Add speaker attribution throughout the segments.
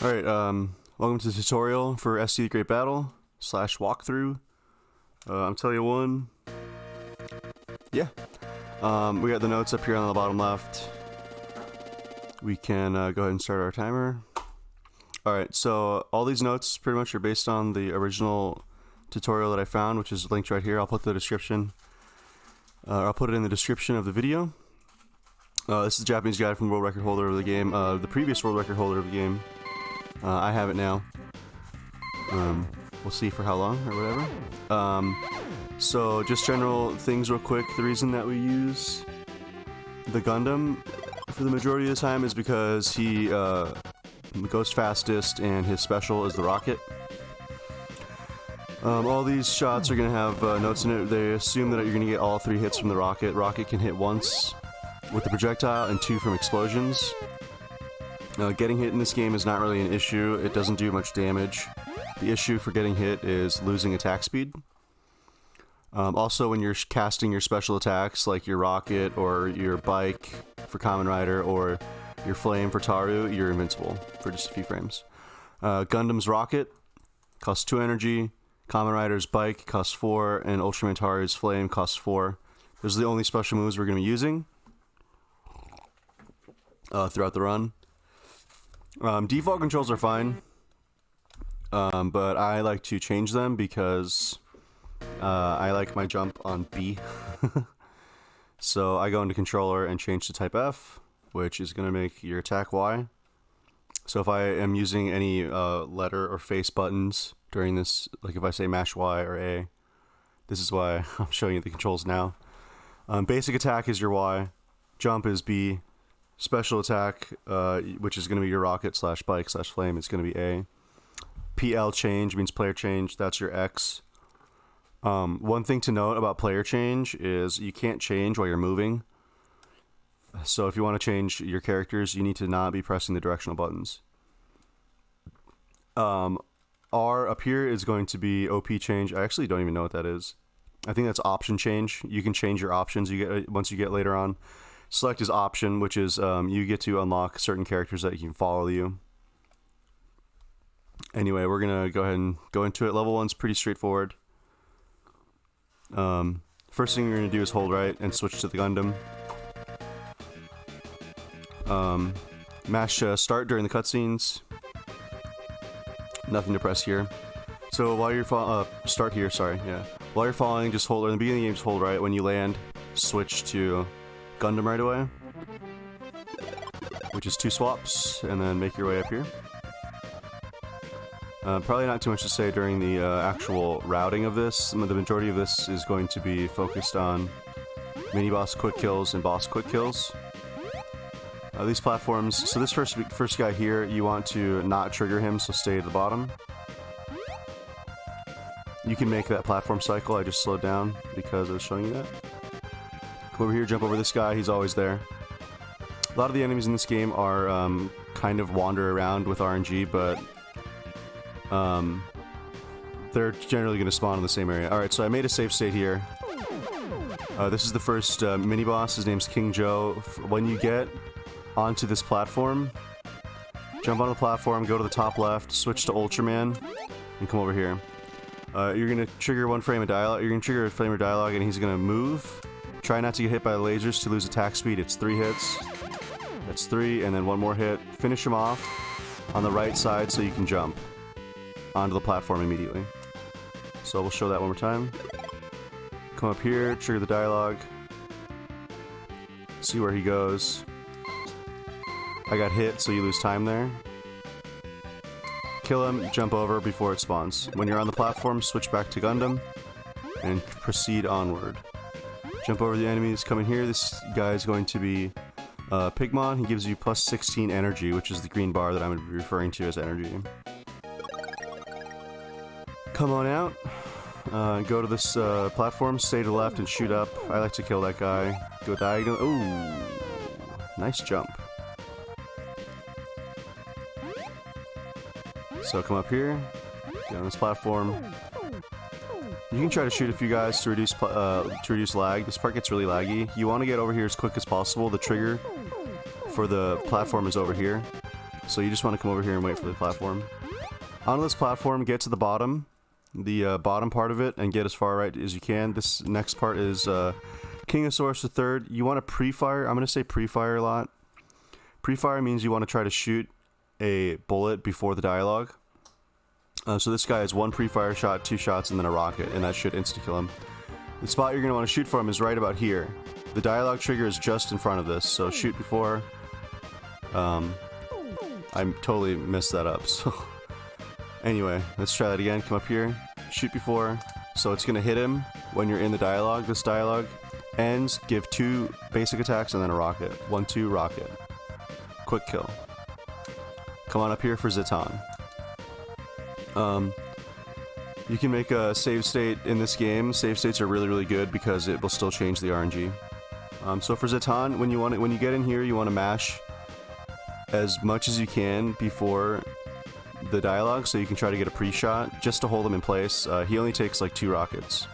Speaker 1: Alright, welcome to the tutorial for SC The Great Battle / walkthrough. I'm telling you one. Yeah. We got the notes up here on the bottom left. We can go ahead and start our timer. Alright, so all these notes pretty much are based on the original tutorial that I found, which is linked right here. I'll put the description. I'll put it in the description of the video. This is the Japanese guide from the world record holder of the game, the previous world record holder of the game. I have it now. We'll see for how long or whatever. So just general things real quick. The reason that we use the Gundam for the majority of the time is because he goes fastest and his special is the rocket. All these shots are going to have notes in it. They assume that you're going to get all 3 hits from the rocket. Rocket can hit once with the projectile and 2 from explosions. Getting hit in this game is not really an issue. It doesn't do much damage. The issue for getting hit is losing attack speed. Also, when you're casting your special attacks, like your rocket or your bike for Kamen Rider or your flame for Taru, you're invincible for just a few frames. Gundam's rocket costs 2 energy. Kamen Rider's bike costs 4, and Ultraman Taru's flame costs 4. Those are the only special moves we're going to be using throughout the run. Default controls are fine, but I like to change them because I like my jump on B. So I go into controller and change to type F, which is going to make your attack Y. So if I am using any letter or face buttons during this, like if I say mash Y or A, this is why I'm showing you the controls now. Basic attack is your Y, jump is B, special attack, which is going to be your rocket / bike / flame, it's going to be A. PL change means player change, that's your X. One thing to note about player change is you can't change while you're moving. So if you want to change your characters, you need to not be pressing the directional buttons. R up here is going to be OP change. I actually don't even know what that is. I think that's option change. You can change your options you get once you get later on. Select is option, which is you get to unlock certain characters that can follow you. Anyway, we're going to go ahead and go into it. Level 1's pretty straightforward. First thing you're going to do is hold right and switch to the Gundam. Mash start during the cutscenes. Nothing to press here. So while you're start here, sorry, yeah. While you're falling, just hold, or in the beginning of the game, just hold right. When you land, switch to Gundam right away, which is 2 swaps, and then make your way up here. Probably not too much to say during the actual routing of this. The majority of this is going to be focused on mini-boss quick kills and boss quick kills. These platforms, so this first guy here, you want to not trigger him, so stay at the bottom. You can make that platform cycle. I just slowed down because I was showing you that. Come over here, jump over this guy, he's always there. A lot of the enemies in this game are kind of wander around with RNG, but they're generally going to spawn in the same area. Alright, so I made a save state here. This is the first mini-boss, his name's King Joe. When you get onto this platform, jump on the platform, go to the top left, switch to Ultraman, and come over here. You're going to trigger one frame of dialogue. You're going to trigger a frame of dialogue, and he's going to move. Try not to get hit by the lasers to lose attack speed. It's 3 hits. That's 3, and then 1 more hit. Finish him off on the right side so you can jump onto the platform immediately. So we'll show that one more time. Come up here, trigger the dialogue. See where he goes. I got hit, so you lose time there. Kill him, jump over before it spawns. When you're on the platform, switch back to Gundam, and proceed onward. Jump over the enemies, come in here. This guy is going to be Pigmon. He gives you plus 16 energy, which is the green bar that I'm going to be referring to as energy. Come on out. Go to this platform, stay to the left, and shoot up. I like to kill that guy. Go diagonal. Ooh, nice jump. So come up here, get on this platform. You can try to shoot a few guys to reduce lag. This part gets really laggy. You want to get over here as quick as possible. The trigger for the platform is over here. So you just want to come over here and wait for the platform. On this platform, get to the bottom part of it, and get as far right as you can. This next part is Kingosaurus the Third. You want to pre-fire. I'm going to say pre-fire a lot. Pre-fire means you want to try to shoot a bullet before the dialogue. So this guy has 1 pre-fire shot, 2 shots, and then a rocket, and that should insta-kill him. The spot you're going to want to shoot from is right about here. The dialogue trigger is just in front of this, so shoot before. I totally messed that up, so... Anyway, let's try that again. Come up here, shoot before. So it's going to hit him when you're in the dialogue. This dialogue ends, give 2 basic attacks, and then a rocket. 1, 2, rocket. Quick kill. Come on up here for Zitan. You can make a save state in this game. Save states are really, really good because it will still change the RNG. So for Zitan, when you get in here, you want to mash as much as you can before the dialogue, so you can try to get a pre-shot just to hold him in place. He only takes like 2 rockets.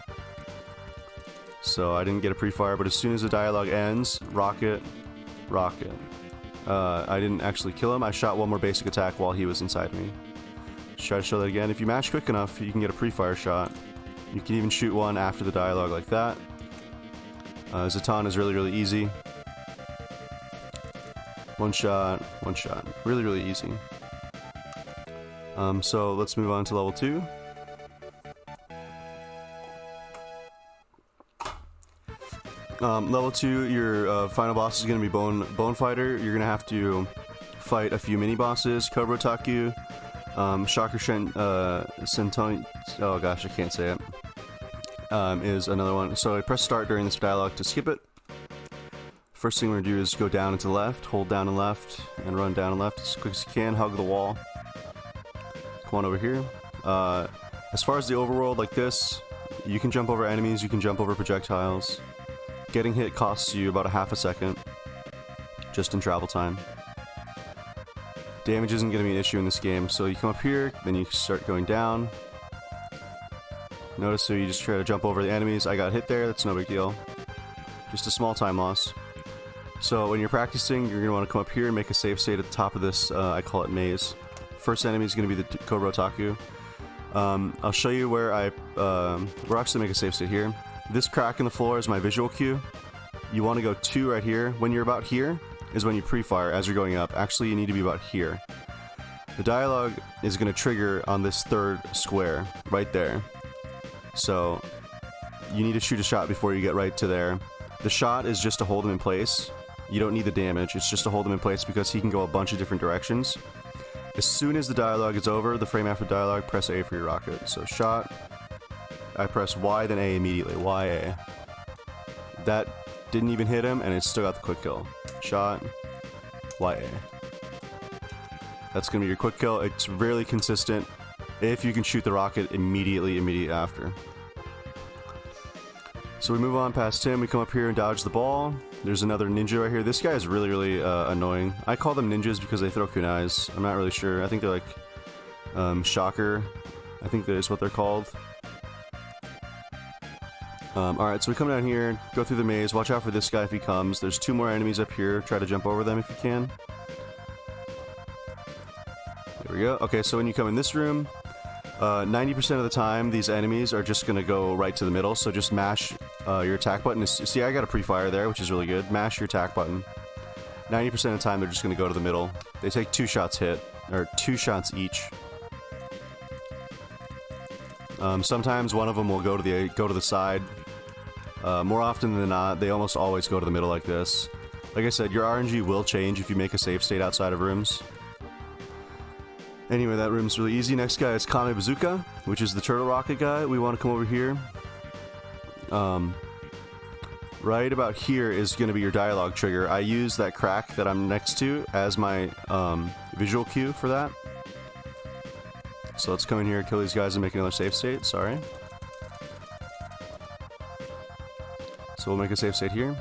Speaker 1: So I didn't get a pre-fire, but as soon as the dialogue ends, rocket, rocket. I didn't actually kill him. I shot 1 more basic attack while he was inside me. Just try to show that again. If you mash quick enough, you can get a pre-fire shot. You can even shoot 1 after the dialogue like that. Zitan is really, really easy. 1 shot, 1 shot. Really, really easy. So let's move on to level 2. Level 2, your final boss is going to be Bone Fighter. You're going to have to fight a few mini bosses. Cobra Taku, Shocker Sentoni. Oh gosh, I can't say it. Is another one. So I press start during this dialogue to skip it. First thing we're going to do is go down and to the left, hold down and left, and run down and left as quick as you can, hug the wall. Come on over here. As far as the overworld, like this, you can jump over enemies, you can jump over projectiles. Getting hit costs you about a half a second, just in travel time. Damage isn't going to be an issue in this game, so you come up here, then you start going down. Notice so you just try to jump over the enemies. I got hit there, that's no big deal. Just a small time loss. So when you're practicing, you're going to want to come up here and make a save state at the top of this, I call it maze. First enemy is going to be the Cobra Taku. I'll show you where we'll actually make a save state here. This crack in the floor is my visual cue. You want to go 2 right here. When you're about here is when you pre-fire as you're going up. Actually, you need to be about here. The dialogue is going to trigger on this 3rd square, right there. So you need to shoot a shot before you get right to there. The shot is just to hold him in place. You don't need the damage, it's just to hold him in place because he can go a bunch of different directions. As soon as the dialogue is over, the frame after dialogue, press A for your rocket. So shot, I press Y, then A immediately. Y, A. That didn't even hit him, and it still got the quick kill. Shot, Y, A. That's going to be your quick kill. It's really consistent if you can shoot the rocket immediately after. So we move on past him, we come up here and dodge the ball. There's another ninja right here. This guy is really, really annoying. I call them ninjas because they throw kunais. I'm not really sure. I think they're like shocker. I think that is what they're called. Alright, so we come down here, go through the maze. Watch out for this guy if he comes. There's 2 more enemies up here. Try to jump over them if you can. There we go. Okay, so when you come in this room, 90% of the time, these enemies are just going to go right to the middle, so just mash your attack button. See, I got a pre-fire there, which is really good. Mash your attack button. 90% of the time, they're just going to go to the middle. They take 2 shots hit, or 2 shots each. Sometimes one of them will go to the side. More often than not, they almost always go to the middle like this. Like I said, your RNG will change if you make a save state outside of rooms. Anyway, that room's really easy. Next guy is Kame Bazooka, which is the turtle rocket guy. We want to come over here. Right about here is going to be your dialogue trigger. I use that crack that I'm next to as my visual cue for that. So let's come in here, kill these guys, and make another save state. Sorry. So we'll make a save state here.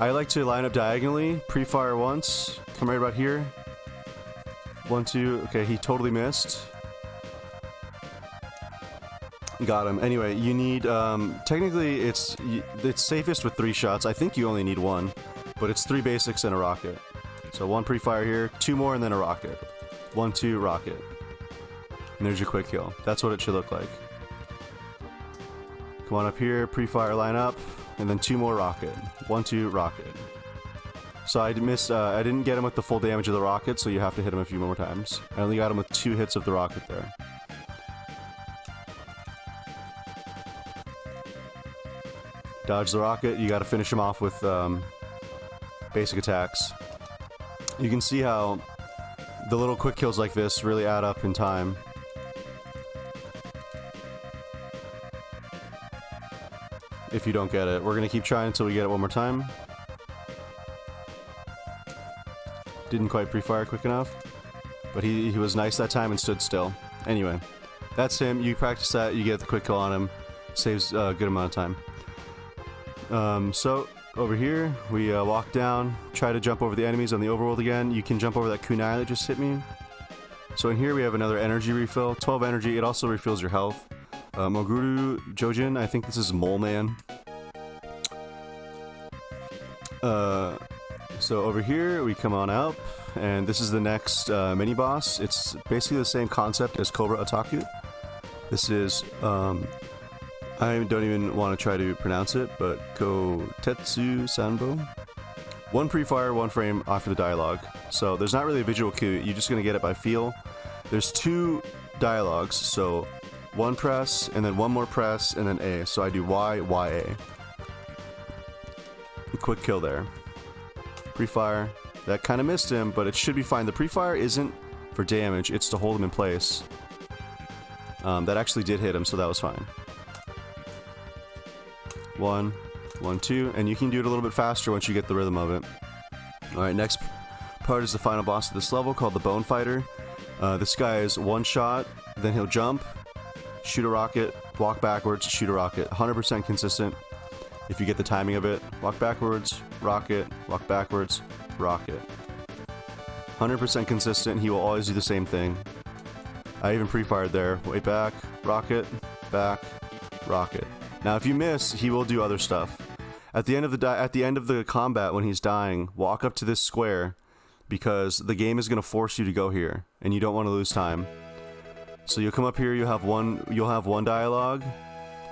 Speaker 1: I like to line up diagonally, pre-fire once, come right about here. 1, 2, okay, he totally missed. Got him. Anyway, you need, technically it's safest with 3 shots. I think you only need 1, but it's 3 basics and a rocket. So 1 pre-fire here, 2 more, and then a rocket. 1, 2, rocket. And there's your quick kill. That's what it should look like. Come on up here, pre-fire line up, and then 2 more rocket. 1, 2, rocket. So I missed, I didn't get him with the full damage of the rocket, so you have to hit him a few more times. I only got him with 2 hits of the rocket there. Dodge the rocket, you gotta finish him off with basic attacks. You can see how the little quick kills like this really add up in time. If you don't get it. We're gonna keep trying until we get it one more time. Didn't quite pre-fire quick enough. But he was nice that time and stood still. Anyway, that's him. You practice that, you get the quick kill on him. Saves a good amount of time. So, over here, we walk down, try to jump over the enemies on the overworld again. You can jump over that kunai that just hit me. So in here we have another energy refill, 12 energy. It also refills your health. Moguru Jojin, I think this is Mole Man. So over here we come on up, and this is the next mini boss. It's basically the same concept as Cobra Otaku. This is I don't even want to try to pronounce it, but Kotetsu Sanbo. 1 pre-fire, 1 frame after the dialogue. So there's not really a visual cue, you're just going to get it by feel. There's 2 dialogues, so 1 press, and then 1 more press, and then A. So I do Y, Y, A. Quick kill there. Pre-fire. That kind of missed him, but it should be fine. The pre-fire isn't for damage, it's to hold him in place. That actually did hit him, so that was fine. 1, 1, 2, and you can do it a little bit faster once you get the rhythm of it. Alright, next part is the final boss of this level called the Bone Fighter. This guy is 1 shot, then he'll jump, shoot a rocket, walk backwards, shoot a rocket. 100% consistent if you get the timing of it. Walk backwards, rocket, walk backwards, rocket. 100% consistent, he will always do the same thing. I even pre-fired there. Way back, rocket, back, rocket. Now, if you miss, he will do other stuff. At the end of the combat, when he's dying, walk up to this square, because the game is going to force you to go here, and you don't want to lose time. So you'll come up here. You'll have one dialogue,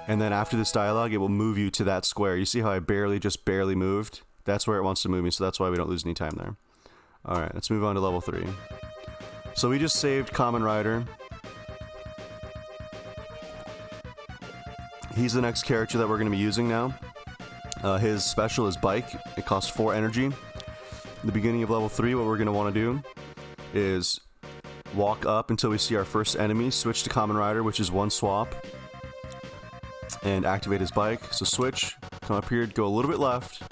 Speaker 1: and then after this dialogue, it will move you to that square. You see how I just barely moved? That's where it wants to move me, so that's why we don't lose any time there. All right, let's move on to level 3. So we just saved Kamen Rider. He's the next character that we're going to be using now. His special is Bike. It costs 4 energy. The beginning of level 3, what we're going to want to do is walk up until we see our first enemy, switch to Kamen Rider, which is 1 swap, and activate his bike. So switch, come up here, go a little bit left,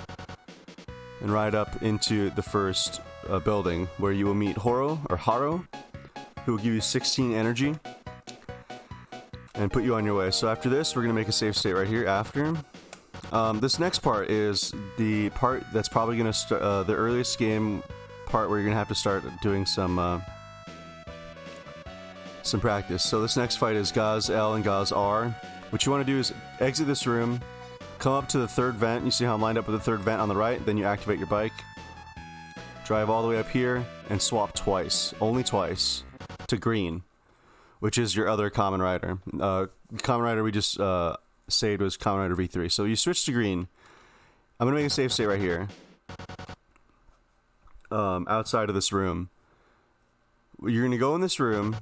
Speaker 1: and ride up into the first building, where you will meet Haro, who will give you 16 energy and put you on your way. So after this, we're going to make a save state right here after. This next part is the part that's probably going to start, the earliest game part where you're going to have to start doing some practice. So this next fight is Gaz L and Gaz R. What you want to do is exit this room, come up to the 3rd vent. You see how I'm lined up with the 3rd vent on the right? Then you activate your bike. Drive all the way up here and swap twice, only twice, to green, which is your other Kamen Rider. Kamen Rider we just saved was Kamen Rider V3. So you switch to green. I'm going to make a save state right here. Outside of this room. You're going to go in this room.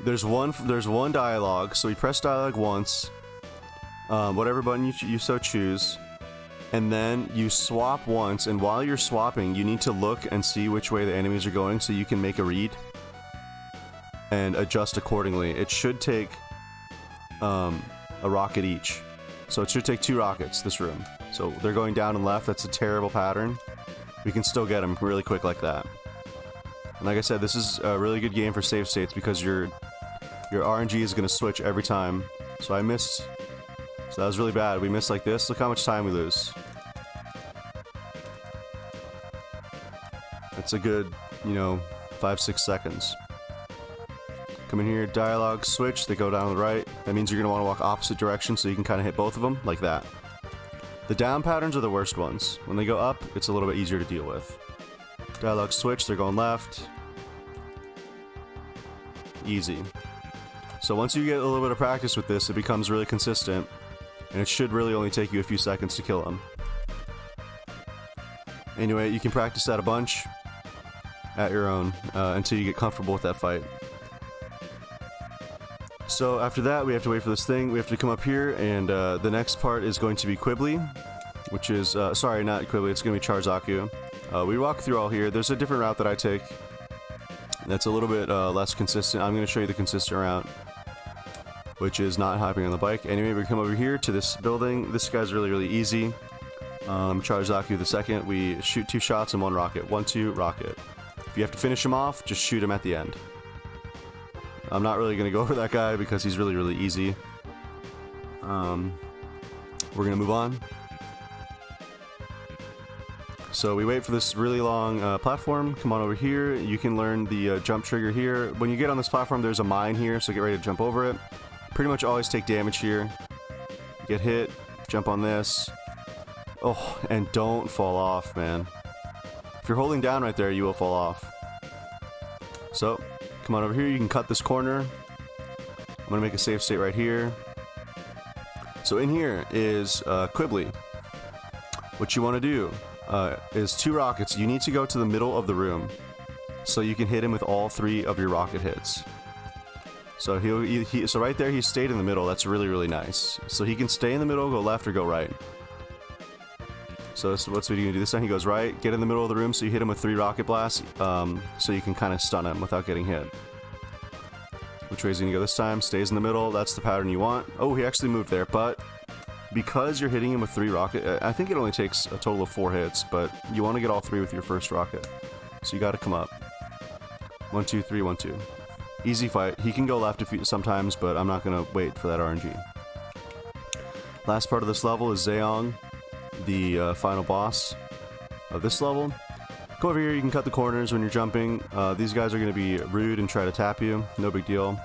Speaker 1: There's one dialogue, so you press dialogue once. Whatever button you so choose. And then you swap once, and while you're swapping, you need to look and see which way the enemies are going so you can make a read and adjust accordingly. It should take a rocket each. So it should take 2 rockets, this room. So they're going down and left. That's a terrible pattern. We can still get them really quick like that. And like I said, this is a really good game for save states because your RNG is going to switch every time. So I missed. So that was really bad. We missed like this. Look how much time we lose. That's a good, 5-6 seconds. Come in here, dialogue, switch, they go down to the right. That means you're going to want to walk opposite direction so you can kind of hit both of them, like that. The down patterns are the worst ones. When they go up, it's a little bit easier to deal with. Dialogue switch, they're going left. Easy. So once you get a little bit of practice with this, it becomes really consistent, and it should really only take you a few seconds to kill them. Anyway, you can practice that a bunch at your own until you get comfortable with that fight. So after that, we have to wait for this thing. We have to come up here, and the next part is going to be Quibbly, which is, sorry, not Quibbly, it's going to be Charzaku. We walk through all here. There's a different route that I take that's a little bit less consistent. I'm going to show you the consistent route, which is not hopping on the bike. Anyway, we come over here to this building. This guy's really, really easy. Charzaku the second. We shoot 2 shots and 1 rocket. 1, 2, rocket. If you have to finish him off, just shoot him at the end. I'm not really going to go over that guy because he's really, really easy. We're going to move on. So we wait for this really long platform. Come on over here. You can learn the jump trigger here. When you get on this platform, there's a mine here, so get ready to jump over it. Pretty much always take damage here. Get hit, jump on this. Oh, and don't fall off, man. If you're holding down right there, you will fall off. So, come on over here. You can cut this corner. I'm going to make a save state right here. So in here is Quibbly. What you want to do is 2 rockets. You need to go to the middle of the room so you can hit him with all 3 of your rocket hits. So so right there he stayed in the middle. That's really, really nice. So he can stay in the middle, go left or go right. So what's what you can do this time? He goes right, get in the middle of the room, so you hit him with 3 rocket blasts, so you can kind of stun him without getting hit. Which way is he gonna go this time? Stays in the middle. That's the pattern you want. Oh, he actually moved there, but because you're hitting him with 3 rocket, I think it only takes a total of 4 hits, but you want to get all 3 with your first rocket. So you got to come up. 1, 2, 3, 1, 2. Easy fight. He can go left sometimes, but I'm not gonna wait for that RNG. Last part of this level is Zeong, the final boss of this level. Go over here, you can cut the corners when you're jumping. These guys are going to be rude and try to tap you. No big deal.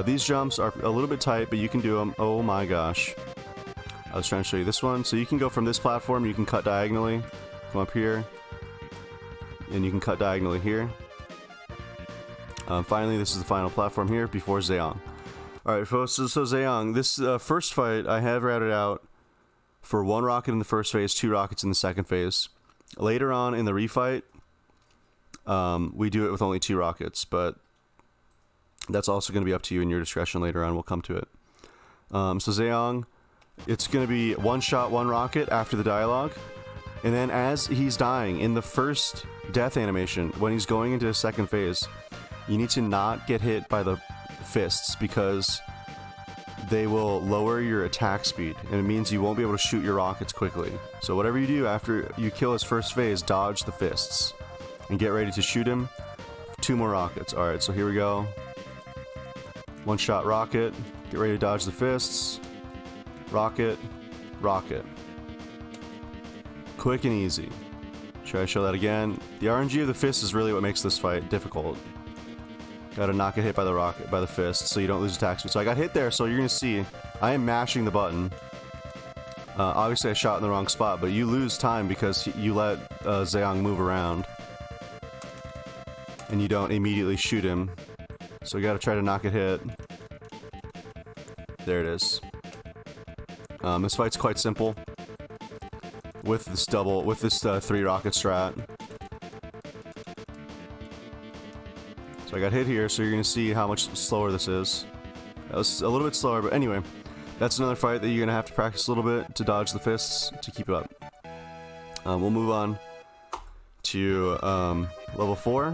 Speaker 1: These jumps are a little bit tight, but you can do them. Oh my gosh. I was trying to show you this one. So you can go from this platform, you can cut diagonally. Come up here. And you can cut diagonally here. Finally, this is the final platform here before Zeong. Alright, folks, so Zeong, this first fight I have routed out for 1 rocket in the first phase, 2 rockets in the second phase. Later on in the refight, we do it with only 2 rockets, but that's also going to be up to you and your discretion later on. We'll come to it. So Zeong, it's going to be 1 shot, 1 rocket after the dialogue. And then as he's dying, in the first death animation, when he's going into his second phase, you need to not get hit by the fists because they will lower your attack speed, and it means you won't be able to shoot your rockets quickly. So whatever you do after you kill his first phase, dodge the fists and get ready to shoot him. 2 more rockets. Alright, so here we go. 1 shot rocket. Get ready to dodge the fists. Rocket. Rocket. Quick and easy. Should I show that again? The RNG of the fist is really what makes this fight difficult. Gotta not get hit by the rocket, by the fist, so you don't lose attack speed. So I got hit there, so you're gonna see I am mashing the button. Obviously I shot in the wrong spot, but you lose time because you let Zeong move around. And you don't immediately shoot him. So you gotta try to not get hit. There it is. This fight's quite simple. With this 3 rocket strat. So I got hit here, so you're going to see how much slower this is. That was a little bit slower, but anyway. That's another fight that you're going to have to practice a little bit to dodge the fists to keep it up. We'll move on to level 4,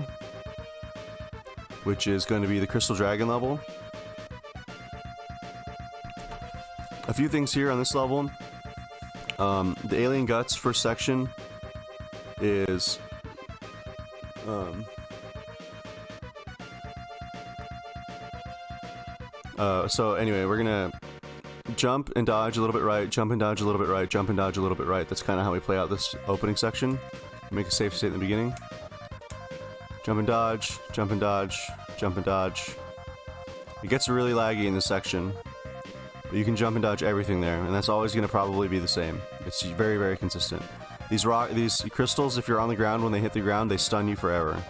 Speaker 1: which is going to be the Crystal Dragon level. A few things here on this level. The Alien Guts first section is... so anyway, we're gonna jump and dodge a little bit right, jump and dodge a little bit right, jump and dodge a little bit right. That's kind of how we play out this opening section. Make a safe state in the beginning. Jump and dodge, jump and dodge, jump and dodge. It gets really laggy in this section, but you can jump and dodge everything there, and that's always going to probably be the same. It's very, very consistent. These crystals, if you're on the ground, when they hit the ground, they stun you forever.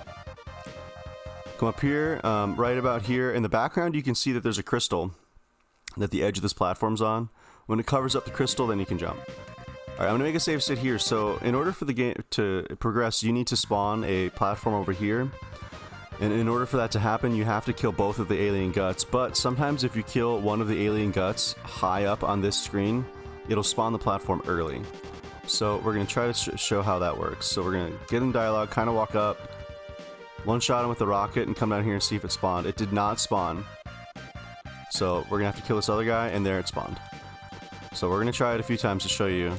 Speaker 1: Come up here, right about here. In the background, you can see that there's a crystal that the edge of this platform's on. When it covers up the crystal, then you can jump. Alright, I'm going to make a save state here. So, in order for the game to progress, you need to spawn a platform over here. And in order for that to happen, you have to kill both of the alien guts. But sometimes if you kill one of the alien guts high up on this screen, it'll spawn the platform early. So we're going to try to show how that works. So we're going to get in dialogue, kind of walk up, one-shot him with the rocket, and come down here and see if it spawned. It did not spawn. So we're going to have to kill this other guy, and there it spawned. So we're going to try it a few times to show you.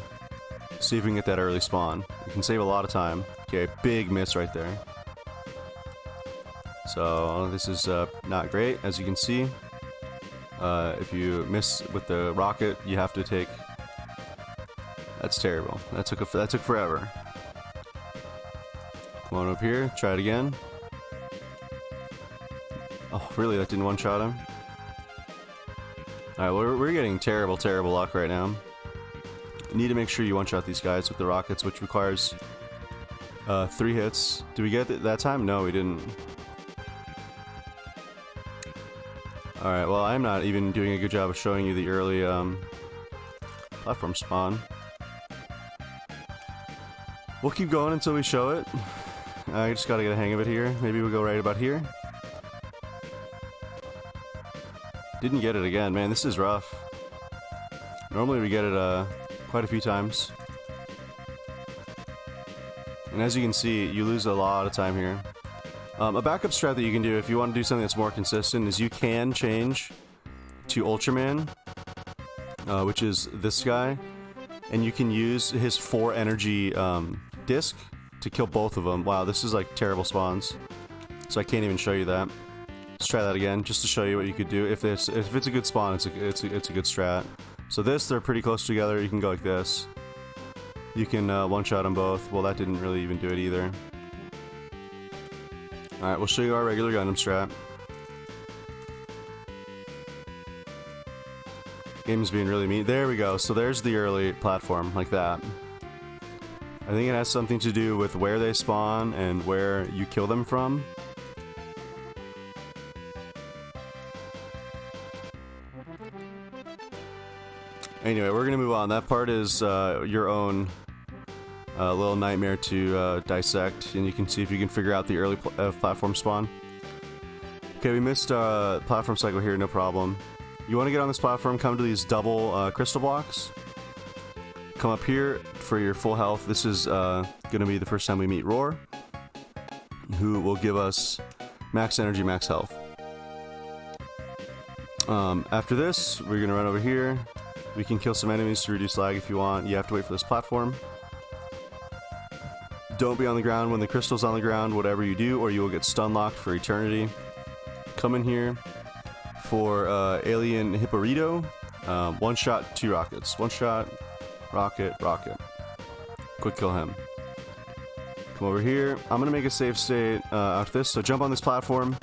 Speaker 1: See if we can get that early spawn. You can save a lot of time. Okay, big miss right there. So this is not great, as you can see. If you miss with the rocket, you have to take... That's terrible. That took forever. Come on up here, try it again. Oh, really? That didn't one-shot him? Alright, well, we're getting terrible, terrible luck right now. You need to make sure you one-shot these guys with the rockets, which requires 3 hits. Did we get it that time? No, we didn't. Alright, well, I'm not even doing a good job of showing you the early platform spawn. We'll keep going until we show it. I just gotta get a hang of it here. Maybe we'll go right about here. Didn't get it again. Man, this is rough. Normally we get it quite a few times. And as you can see, you lose a lot of time here. A backup strat that you can do if you want to do something that's more consistent is you can change to Ultraman, which is this guy, and you can use his 4 energy disc to kill both of them. Wow, this is like terrible spawns, so I can't even show you that. Let's try that again, just to show you what you could do. If it's a good spawn, it's a good strat. So they're pretty close together. You can go like this. You can one-shot them both. Well, that didn't really even do it either. Alright, we'll show you our regular Gundam strat. Game's being really mean. There we go. So there's the early platform, like that. I think it has something to do with where they spawn and where you kill them from. Anyway, we're gonna move on. That part is your own little nightmare to dissect, and you can see if you can figure out the early platform spawn. Okay, we missed platform cycle here, no problem. You want to get on this platform, come to these double crystal blocks. Come up here for your full health. This is going to be the first time we meet Roar, who will give us max energy, max health. After this, we're going to run over here. We can kill some enemies to reduce lag if you want. You have to wait for this platform. Don't be on the ground when the crystal's on the ground, whatever you do, or you will get stun locked for eternity. Come in here for Alien Hipporito. One shot, 2 rockets. One shot, rocket, rocket. Quick kill him. Come over here. I'm going to make a save state after this. So jump on this platform,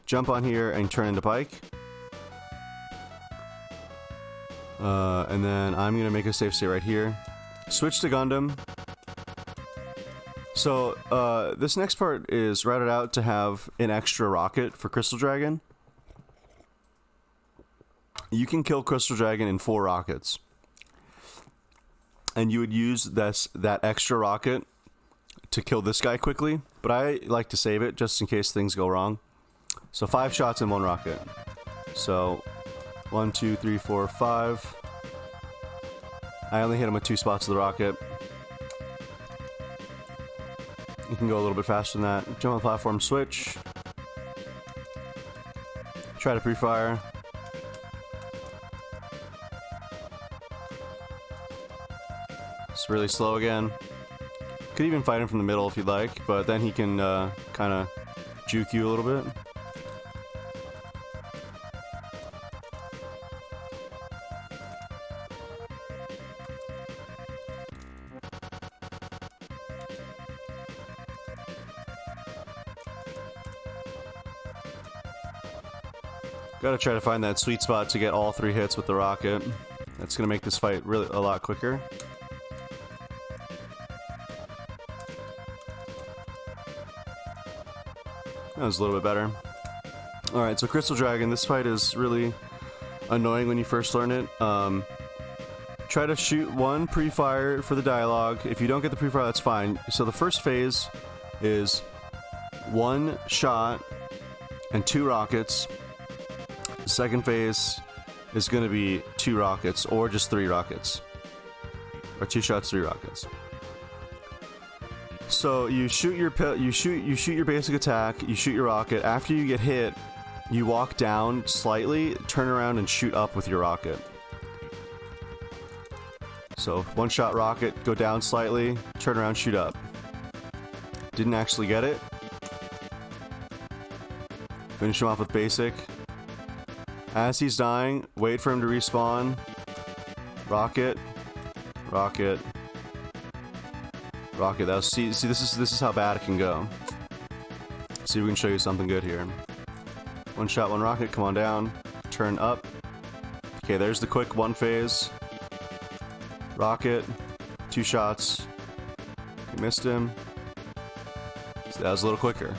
Speaker 1: jump on here, and turn into Pike. And then I'm going to make a save state right here. Switch to Gundam. So, this next part is routed out to have an extra rocket for Crystal Dragon. You can kill Crystal Dragon in 4 rockets. And you would use that extra rocket to kill this guy quickly. But I like to save it just in case things go wrong. So 5 shots in 1 rocket. So 1, 2, 3, 4, 5. I only hit him with 2 spots of the rocket. You can go a little bit faster than that. Jump on the platform, switch. Try to pre-fire. It's really slow again. Could even fight him from the middle if you'd like, but then he can kind of juke you a little bit. Gotta try to find that sweet spot to get all 3 hits with the rocket. That's gonna make this fight really a lot quicker. That was a little bit better. Alright, so Crystal Dragon, this fight is really annoying when you first learn it. Try to shoot one pre-fire for the dialogue. If you don't get the pre-fire, that's fine. So the first phase is one shot and 2 rockets. The second phase is going to be 2 rockets or just 3 rockets. Or 2 shots, 3 rockets. So you shoot your basic attack, you shoot your rocket. After you get hit, you walk down slightly, turn around and shoot up with your rocket. So, 1-shot rocket, go down slightly, turn around, shoot up. Didn't actually get it. Finish him off with basic. As he's dying, wait for him to respawn. Rocket. Rocket. Rocket. That was, see, this is how bad it can go. See if we can show you something good here. 1 shot, 1 rocket, come on down. Turn up. Okay, there's the quick 1 phase. Rocket, 2 shots. You missed him. So that was a little quicker.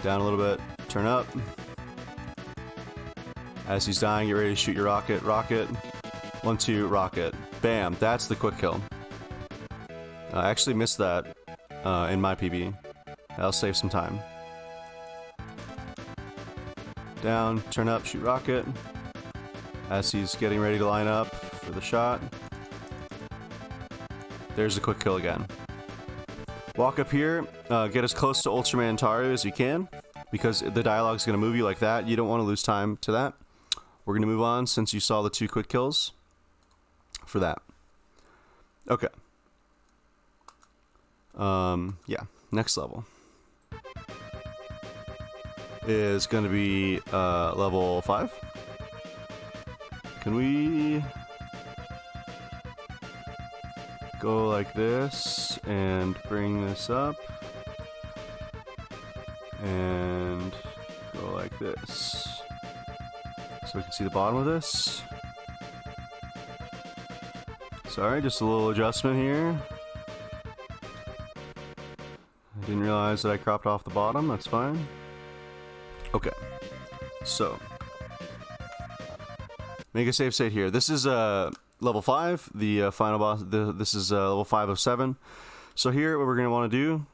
Speaker 1: Down a little bit. Turn up. As he's dying, get ready to shoot your rocket. Rocket. 1, 2, rocket. Bam. That's the quick kill. I actually missed that in my PB. That'll save some time. Down, turn up, shoot rocket. As he's getting ready to line up for the shot. There's a quick kill again. Walk up here, get as close to Ultraman Taru as you can, because the dialogue's going to move you like that. You don't want to lose time to that. We're going to move on since you saw the 2 quick kills for that. Okay. Yeah, next level is going to be level 5. Can we go like this and bring this up and go like this so we can see the bottom of this? Sorry, just a little adjustment here. I didn't realize that I cropped off the bottom. That's fine. Okay, so make a save state here. This is level 5, the final boss. This is level 5 of 7. So here, what we're going to want to do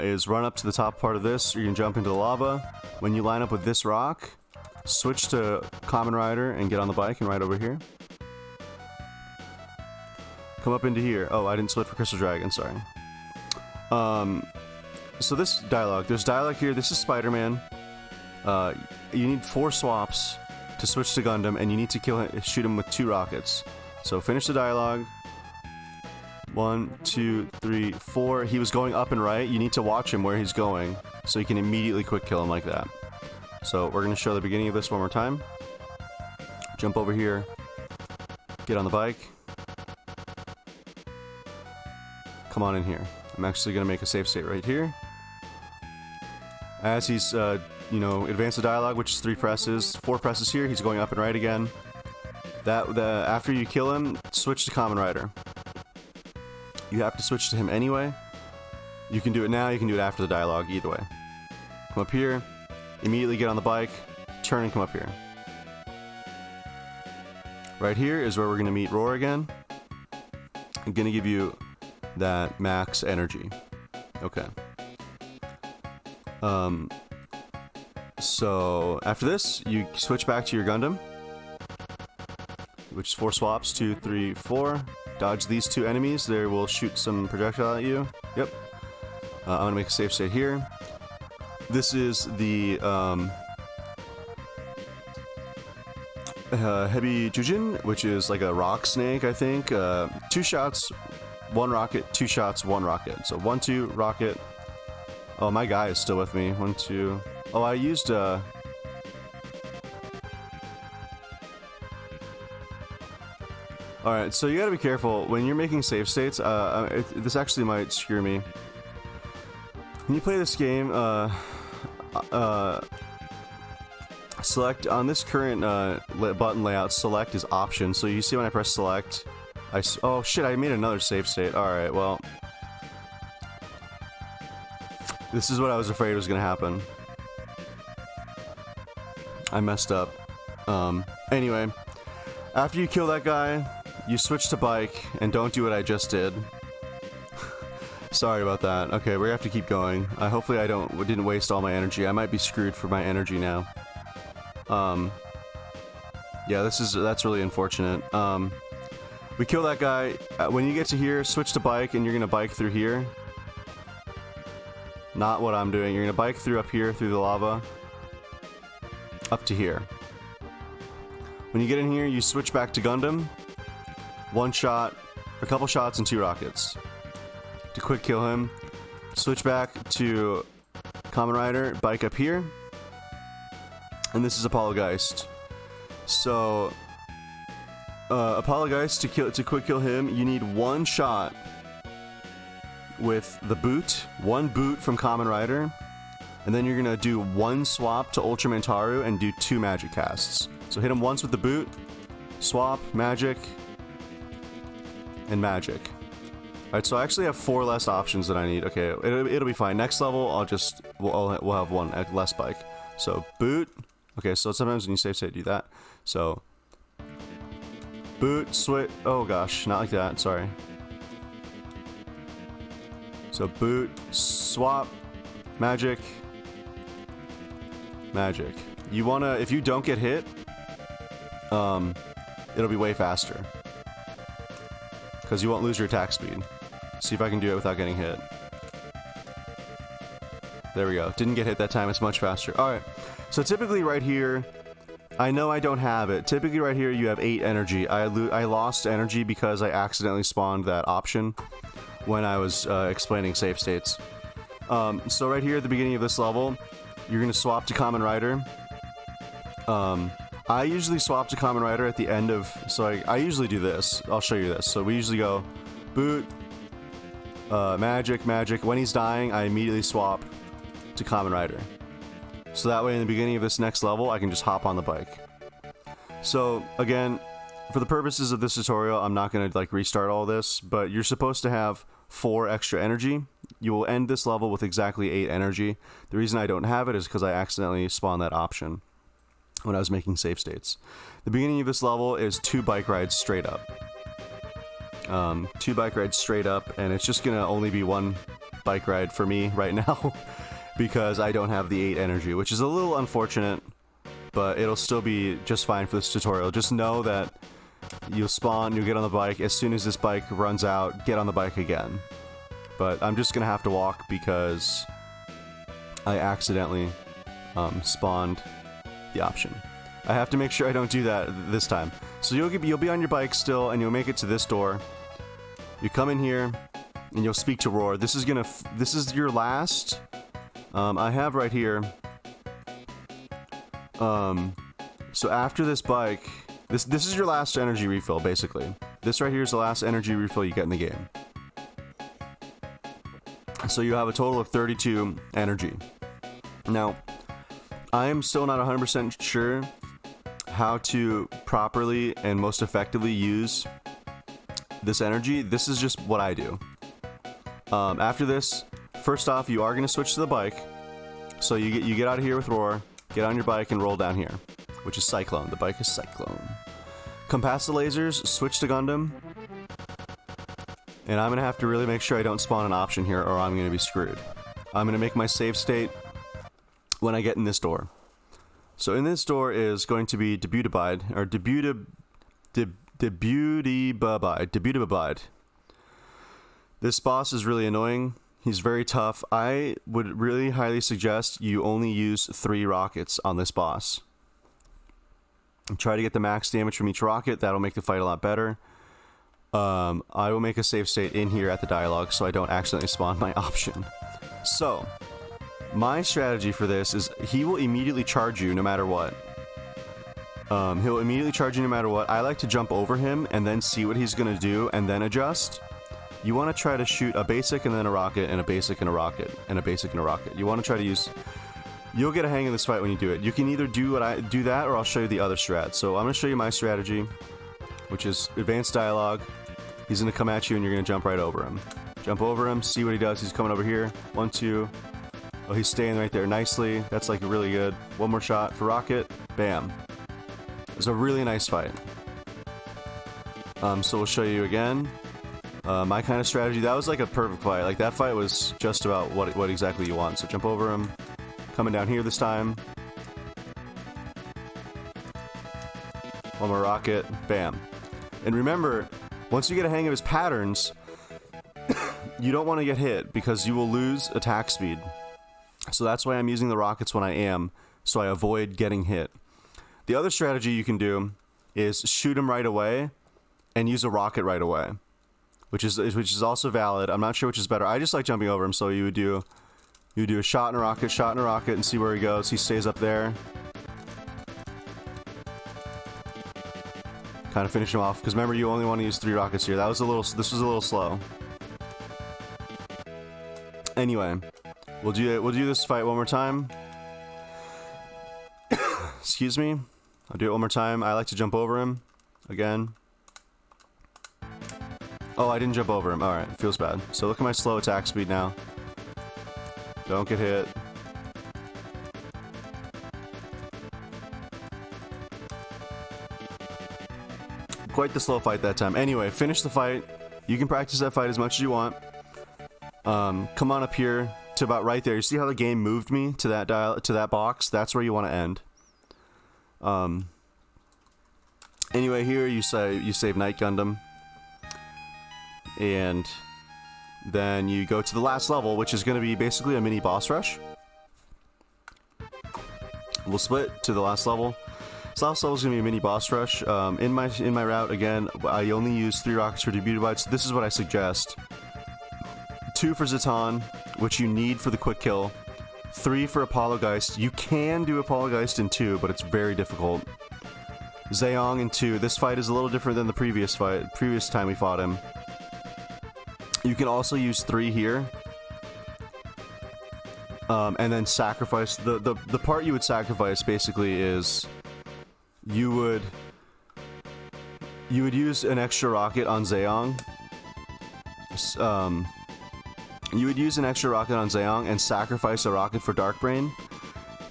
Speaker 1: is run up to the top part of this. Or you can jump into the lava. When you line up with this rock, switch to Common Rider and get on the bike and ride over here. Come up into here. Oh, I didn't split for Crystal Dragon. Sorry. So this dialogue. There's dialogue here. This is Spider-Man. You need 4 swaps to switch to Gundam, and you need to shoot him with 2 rockets. So finish the dialogue. 1, 2, 3, 4. He was going up and right. You need to watch him where he's going, so you can immediately quick kill him like that. So we're going to show the beginning of this one more time. Jump over here. Get on the bike. Come on in here. I'm actually going to make a save state right here. As he's, advance the dialogue, which is 3 presses, 4 presses here, he's going up and right again. After you kill him, switch to Common Rider. You have to switch to him anyway. You can do it now, you can do it after the dialogue, either way. Come up here, immediately get on the bike, turn and come up here. Right here is where we're going to meet Roar again. I'm going to give you that max energy. Okay. So after this, you switch back to your Gundam, which is 4 swaps, 2, 3, 4. Dodge these 2 enemies. They will shoot some projectile at you. Yep. I'm gonna make a save state here. This is the Heavy Jujin, which is like a rock snake, I think. 2 shots, 1 rocket, 2 shots, 1 rocket. So 1, 2, rocket. Oh, my guy is still with me. 1, 2. Oh, I used Alright, so you gotta be careful when you're making save states. This actually might screw me. When you play this game, select on this current button layout. Select is option. So you see when I press select, Oh shit, I made another save state. Alright, well. This is what I was afraid was gonna happen. I messed up. Anyway. After you kill that guy, you switch to bike, and don't do what I just did. Sorry about that. Okay, we have to keep going. Hopefully I didn't waste all my energy. I might be screwed for my energy now. Yeah, that's really unfortunate. We kill that guy. When you get to here, switch to bike, and you're gonna bike through here. Not what I'm doing. You're gonna bike through up here, through the lava. Up to here. When you get in here, you switch back to Gundam. One shot, a couple shots, and 2 rockets. To quick kill him. Switch back to Kamen Rider, bike up here. And this is Apollo Geist. So, Apollo Geist, to quick kill him, you need 1 shot with the boot. 1 boot from Kamen Rider. And then you're gonna do 1 swap to Ultraman Taru and do 2 magic casts. So hit him once with the boot, swap, magic, and magic. Alright, so I actually have 4 less options than I need. Okay, it'll be fine. Next level, we'll have 1 less bike. So, boot. Okay, so sometimes when you save state, do that. So, boot, switch. Oh gosh, not like that, sorry. So, boot, swap, magic, magic. You wanna, if you don't get hit, it'll be way faster. Because you won't lose your attack speed. See if I can do it without getting hit. There we go. Didn't get hit that time, it's much faster. Alright, so typically right here, I know I don't have it. Typically right here you have 8 energy. I lost energy because I accidentally spawned that option when I was explaining save states. So right here at the beginning of this level, you're going to swap to Kamen Rider. I usually swap to Kamen Rider at the end of... So I usually do this. I'll show you this. So we usually go boot, magic, magic. When he's dying, I immediately swap to Kamen Rider. So that way in the beginning of this next level, I can just hop on the bike. So again, for the purposes of this tutorial, I'm not going to like restart all this, but you're supposed to have 4 extra energy. You will end this level with exactly 8 energy. The reason I don't have it is because I accidentally spawned that option when I was making save states. The beginning of this level is 2 bike rides straight up. 2 bike rides straight up, and it's just gonna only be 1 bike ride for me right now because I don't have the 8 energy, which is a little unfortunate, but it'll still be just fine for this tutorial. Just know that you'll spawn, you'll get on the bike, as soon as this bike runs out, get on the bike again. But I'm just gonna have to walk because I accidentally spawned the option. I have to make sure I don't do that this time. So you'll be on your bike still, and you'll make it to this door. You come in here, and you'll speak to Roar. This is your last. I have right here. So after this bike, this is your last energy refill, basically. This right here is the last energy refill you get in the game. So you have a total of 32 energy. Now, I am still not 100% sure how to properly and most effectively use this energy. This is just what I do. After this, first off, you are going to switch to the bike. So you get out of here with Roar, get on your bike, and roll down here, which is Cyclone. The bike is Cyclone. Come past the lasers, switch to Gundam. And I'm going to have to really make sure I don't spawn an option here, or I'm going to be screwed. I'm going to make my save state when I get in this door. So in this door is going to be Debutabide, or Debutabide. This boss is really annoying. He's very tough. I would really highly suggest you only use 3 rockets on this boss. Try to get the max damage from each rocket. That'll make the fight a lot better. I will make a save state in here at the dialogue so I don't accidentally spawn my option. So, my strategy for this is he will immediately charge you no matter what. He'll immediately charge you no matter what. I like to jump over him and then see what he's going to do and then adjust. You want to try to shoot a basic and then a rocket and a basic and a rocket and a basic and a rocket. You want to try to use... You'll get a hang of this fight when you do it. You can either do that or I'll show you the other strat. So I'm going to show you my strategy, which is advanced dialogue, He's gonna come at you and you're gonna jump right over him. Jump over him, see what he does. He's coming over here. 1, 2. Oh, he's staying right there nicely. That's like really good. One more shot for Rocket. Bam. It's a really nice fight. So we'll show you again. My kind of strategy. That was like a perfect fight. Like that fight was just about what exactly you want. So jump over him. Coming down here this time. One more Rocket. Bam. And remember, once you get a hang of his patterns, you don't want to get hit because you will lose attack speed. So that's why I'm using the rockets when I am, so I avoid getting hit. The other strategy you can do is shoot him right away and use a rocket right away, which is also valid. I'm not sure which is better. I just like jumping over him, so you would do a shot and a rocket, and see where he goes. He stays up there. Kind of finish him off, because remember, you only want to use 3 rockets here. This was a little slow. Anyway, we'll do this fight one more time. Excuse me. I'll do it one more time. I like to jump over him again. Oh, I didn't jump over him. Alright, feels bad. So look at my slow attack speed now. Don't get hit. Quite the slow fight that time. Anyway, finish the fight. You can practice that fight as much as you want. Come on up here to about right there. You see how the game moved me to that box? That's where you want to end. Anyway, here you save Night Gundam. And then you go to the last level, which is going to be basically a mini boss rush. We'll split to the last level. This last level is going to be a mini boss rush. In my route, again, I only use 3 rockets for debuted, so this is what I suggest. 2 for Zaton, which you need for the quick kill. 3 for Apollo Geist. You can do Apollo Geist in 2, but it's very difficult. Zeong in 2. This fight is a little different than the previous time we fought him. You can also use 3 here. And then sacrifice. The part you would sacrifice basically is you would use an extra rocket on Zeong. You would use an extra rocket on Zeong and sacrifice a rocket for Darkbrain,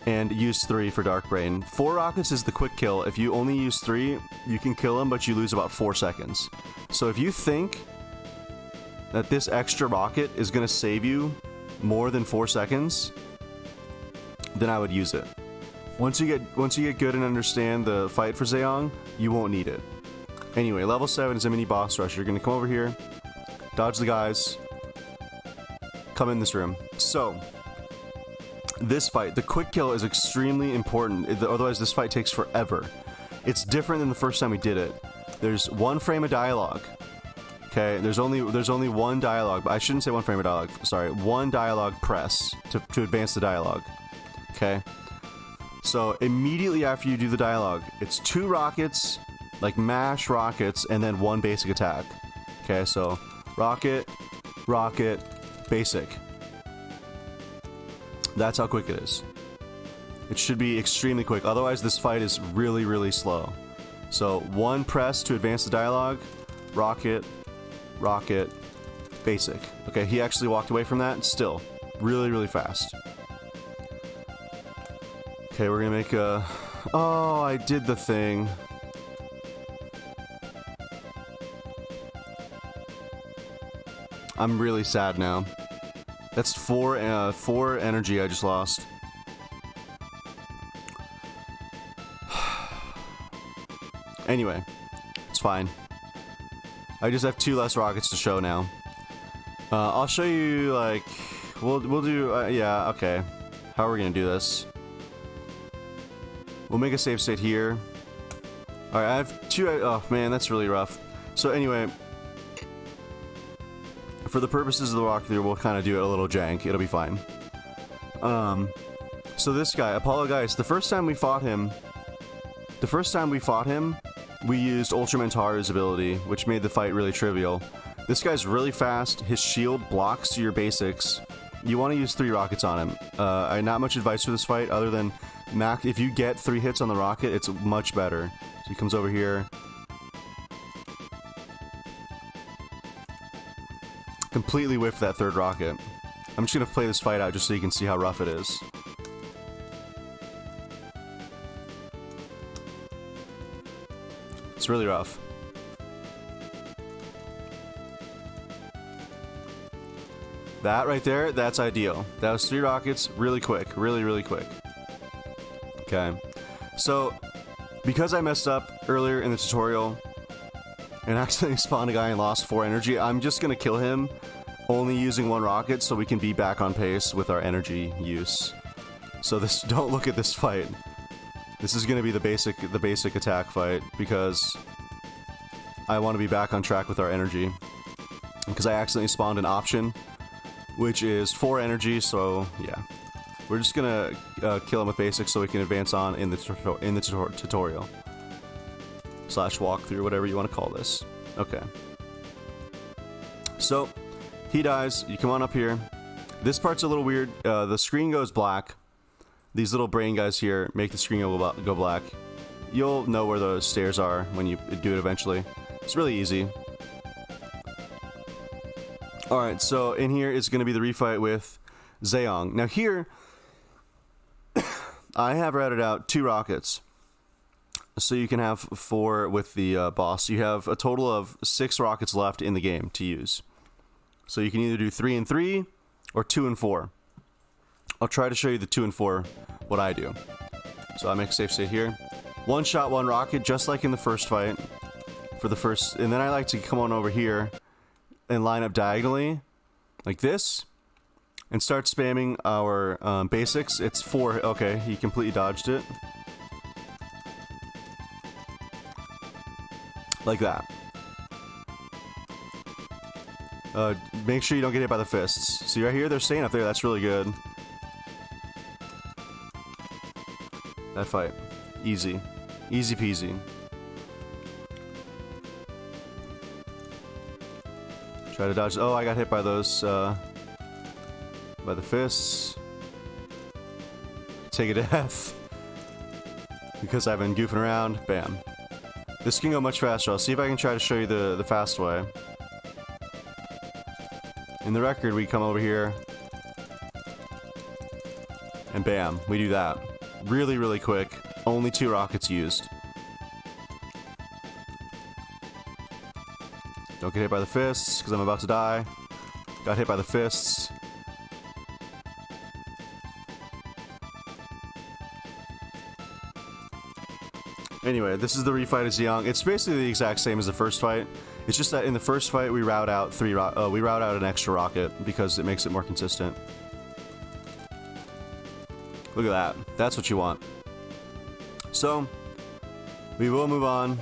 Speaker 1: and use 3 for Darkbrain. 4 rockets is the quick kill. If you only use 3, you can kill him, but you lose about 4 seconds. So if you think that this extra rocket is going to save you more than 4 seconds, then I would use it. Once you get good and understand the fight for Zeong, you won't need it. Anyway, level 7 is a mini boss rush. You're going to come over here, dodge the guys, come in this room. So, this fight, the quick kill is extremely important, otherwise this fight takes forever. It's different than the first time we did it. There's 1 frame of dialogue. Okay, there's only 1 dialogue, but I shouldn't say 1 frame of dialogue, sorry, 1 dialogue press to advance the dialogue. Okay? So immediately after you do the dialogue, it's 2 rockets, like mash rockets, and then 1 basic attack. Okay, so rocket, rocket, basic. That's how quick it is. It should be extremely quick, otherwise this fight is really, really slow. So 1 press to advance the dialogue, rocket, rocket, basic. Okay, he actually walked away from that, still, really, really fast. Okay, we're gonna make a... Oh, I did the thing. I'm really sad now. That's 4 energy I just lost. Anyway, it's fine. I just have 2 less rockets to show now. I'll show you, like... We'll do... yeah, okay. How are we gonna do this? We'll make a save state here. Alright, I have 2... Oh, man, that's really rough. So anyway... For the purposes of the walkthrough, we'll kind of do it a little jank. It'll be fine. So this guy, Apollo Geist, the first time we fought him, we used Ultramantaru's ability, which made the fight really trivial. This guy's really fast. His shield blocks your basics. You want to use 3 rockets on him. Not much advice for this fight, other than if you get 3 hits on the rocket, it's much better. So he comes over here. Completely whiffed that third rocket. I'm just gonna play this fight out just so you can see how rough it is. It's really rough. That right there, that's ideal. That was 3 rockets, really quick, really quick. Okay, so because I messed up earlier in the tutorial and accidentally spawned a guy and lost 4 energy, I'm just gonna kill him only using 1 rocket so we can be back on pace with our energy use. So this, don't look at this fight. This is gonna be the basic attack fight because I want to be back on track with our energy. Because I accidentally spawned an option, which is 4 energy, so yeah. We're just gonna kill him with basics so we can advance on in the tutorial. Slash walkthrough, whatever you want to call this. Okay. So, he dies, you come on up here. This part's a little weird, the screen goes black. These little brain guys here make the screen go black. You'll know where the stairs are when you do it eventually. It's really easy. Alright, so in here is going to be the refight with Zeong. Now here, I have routed out 2 rockets. So you can have 4 with the boss. You have a total of 6 rockets left in the game to use. So you can either do 3 and 3 or 2 and 4. I'll try to show you the 2 and 4, what I do. So I make a safe state here. 1 shot, 1 rocket, just like in the first fight. For the first, and then I like to come on over here and line up diagonally, like this, and start spamming our basics. It's 4, okay, he completely dodged it. Like that. Make sure you don't get hit by the fists. See right here, they're staying up there, that's really good. That fight. Easy. Easy peasy. Try to dodge. Oh, I got hit by those, by the fists. Take a death. Because I've been goofing around. Bam. This can go much faster. I'll see if I can try to show you the fast way. In the record, we come over here. And bam, we do that. Really quick. Only 2 rockets used. Don't get hit by the fists, because I'm about to die. Got hit by the fists. Anyway, this is the refight of Zeong. It's basically the exact same as the first fight. It's just that in the first fight we route out we route out an extra rocket because it makes it more consistent. Look at that. That's what you want. So, we will move on.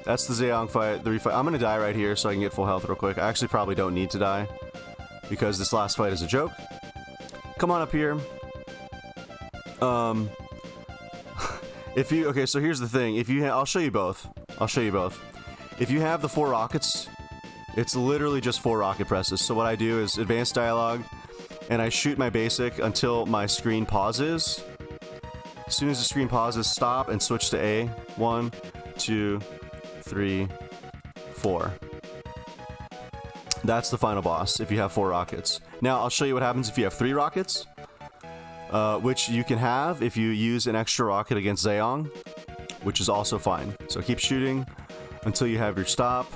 Speaker 1: That's the Zeong fight, the refight. I'm gonna die right here so I can get full health real quick. I actually probably don't need to die because this last fight is a joke. Come on up here. Okay, so here's the thing. If you I'll show you both. I'll show you both. If you have the 4 rockets, it's literally just 4 rocket presses. So what I do is advanced dialogue, and I shoot my basic until my screen pauses. As soon as the screen pauses, stop and switch to A. 1, 2, 3, 4. That's the final boss if you have 4 rockets. Now, I'll show you what happens if you have 3 rockets. Which you can have if you use an extra rocket against Zeong, which is also fine. So keep shooting until you have your stop.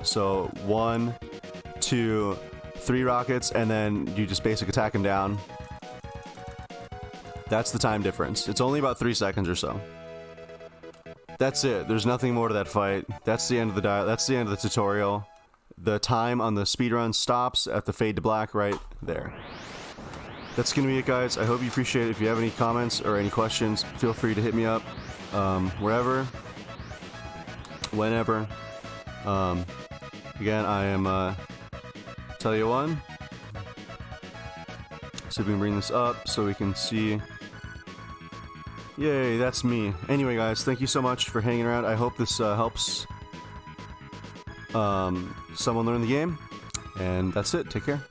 Speaker 1: So 1, 2, 3 rockets, and then you just basic attack him down. That's the time difference. It's only about 3 seconds or so. That's it. There's nothing more to that fight. That's the end of the tutorial. The time on the speedrun stops at the fade to black right there. That's gonna be it, guys. I hope you appreciate it. If you have any comments or any questions, feel free to hit me up wherever, whenever. Again, I am Tell You One. See if we can bring this up so we can see. Yay, that's me. Anyway, guys, thank you so much for hanging around. I hope this helps someone learn the game. And that's it. Take care.